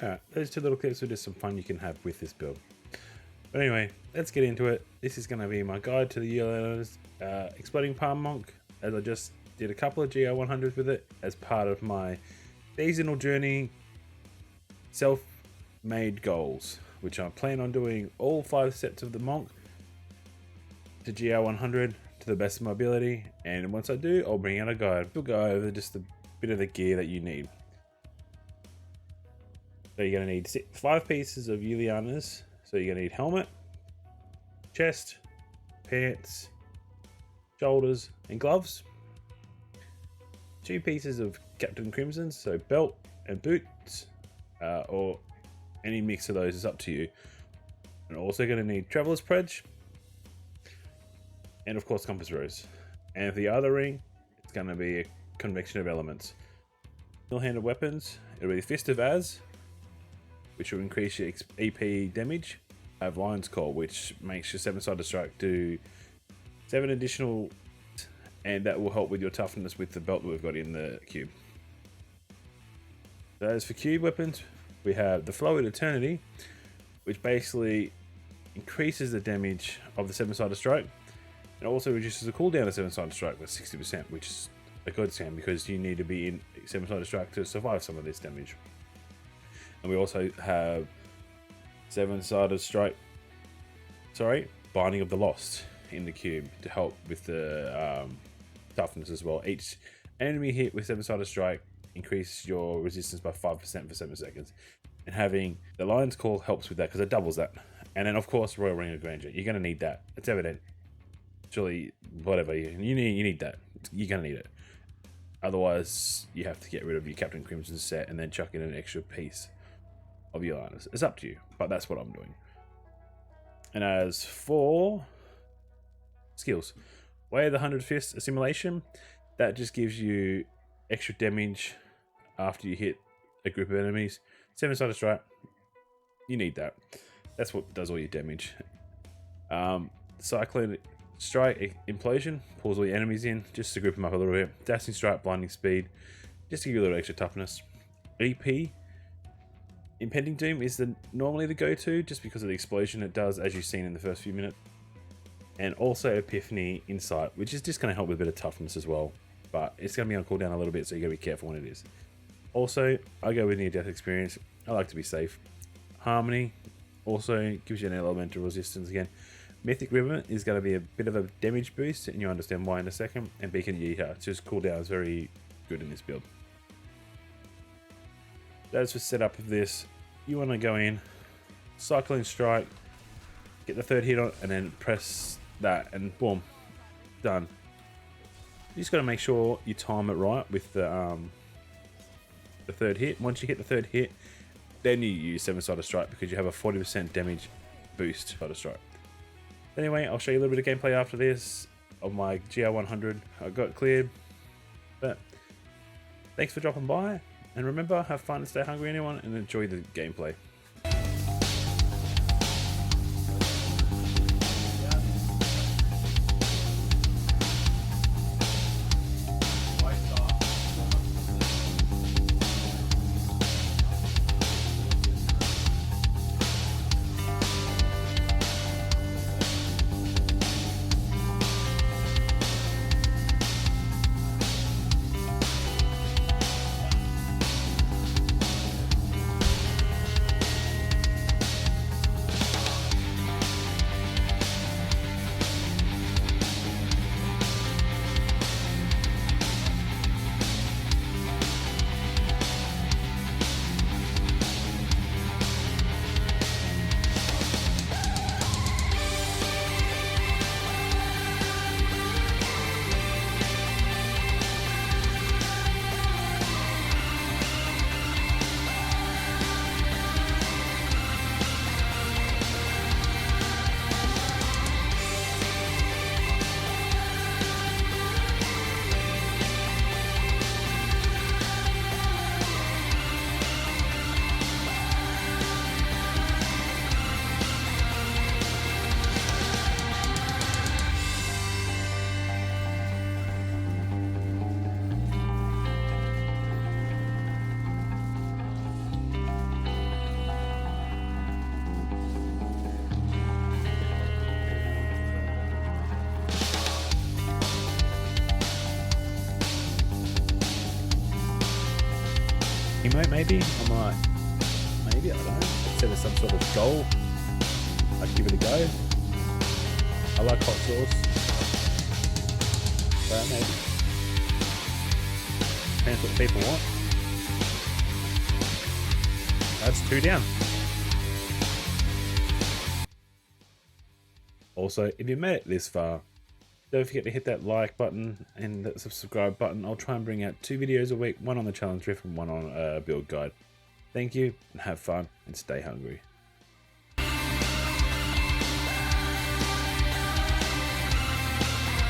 Alright, those two little clips are just some fun you can have with this build. But anyway, let's get into it. This is going to be my guide to the Yearlanders Exploding Palm Monk, as I just did a couple of GR100s with it as part of my seasonal journey self-made goals, which I plan on doing all 5 sets of the Monk to GR100 to the best of my ability, and once I do, I'll bring out a guide. We'll go over just a bit of the gear that you need. So you're going to need 5 pieces of Yulianas. So you're going to need helmet, chest, pants, shoulders, and gloves. 2 pieces of Captain Crimson, so belt and boots, or any mix of those is up to you. And also going to need Traveler's Pledge, and of course Compass Rose. And for the other ring, it's going to be a Convection of Elements. Mill-handed weapons, it'll be Fist of Az, which will increase your EP damage. I have Lion's Call, which makes your 7-sided strike do 7 additional, and that will help with your toughness with the belt that we've got in the cube. So as for cube weapons, we have the Flow of Eternity, which basically increases the damage of the 7-sided strike, and also reduces the cooldown of 7-sided strike by 60%, which is a good thing because you need to be in 7-sided strike to survive some of this damage. And we also have 7-sided strike, Binding of the Lost in the cube to help with the toughness as well. Each enemy hit with 7-sided strike increase your resistance by 5% for 7 seconds. And having the Lion's Call helps with that because it doubles that. And then of course Royal Ring of Grandeur. You're gonna need that. It's evident. Surely, whatever you need that. You're gonna need it. Otherwise, you have to get rid of your Captain Crimson set and then chuck in an extra piece of your liners. It's up to you, but that's what I'm doing. And as for skills, Way of the 100 Fists Assimilation, that just gives you extra damage after you hit a group of enemies. 7-sided strike, you need that. That's what does all your damage. Cyclone Strike Implosion pulls all your enemies in just to group them up a little bit. Dazzling Strike, Blinding Speed, just to give you a little extra toughness. EP Impending Doom is normally the go-to just because of the explosion it does, as you've seen in the first few minutes. And also Epiphany Insight, which is just going to help with a bit of toughness as well. But it's going to be on cooldown a little bit, so you got to be careful when it is. Also, I go with Near Death Experience. I like to be safe. Harmony also gives you an elemental resistance again. Mythic River is going to be a bit of a damage boost, and you'll understand why in a second. And Beacon Yeehaw, just cooldown is very good in this build. That's for setup of this. You want to go in, Cyclone Strike, get the 3rd hit on, and then press that, and boom, done. You just got to make sure you time it right with the 3rd hit. Once you hit the 3rd hit, then you use 7-sided strike because you have a 40% damage boost for the strike. Anyway, I'll show you a little bit of gameplay after this of my GR100. I got it cleared, but thanks for dropping by. And remember, have fun and stay hungry, anyone, and enjoy the gameplay. emote maybe. I might, maybe, I don't know. Instead of some sort of goal, I'd give it a go. I like hot sauce. But maybe. Depends what people want. That's 2 down. Also, if you made it this far, don't forget to hit that like button and that subscribe button. I'll try and bring out 2 videos a week, one on the challenge drift and one on a build guide. Thank you, and have fun, and stay hungry.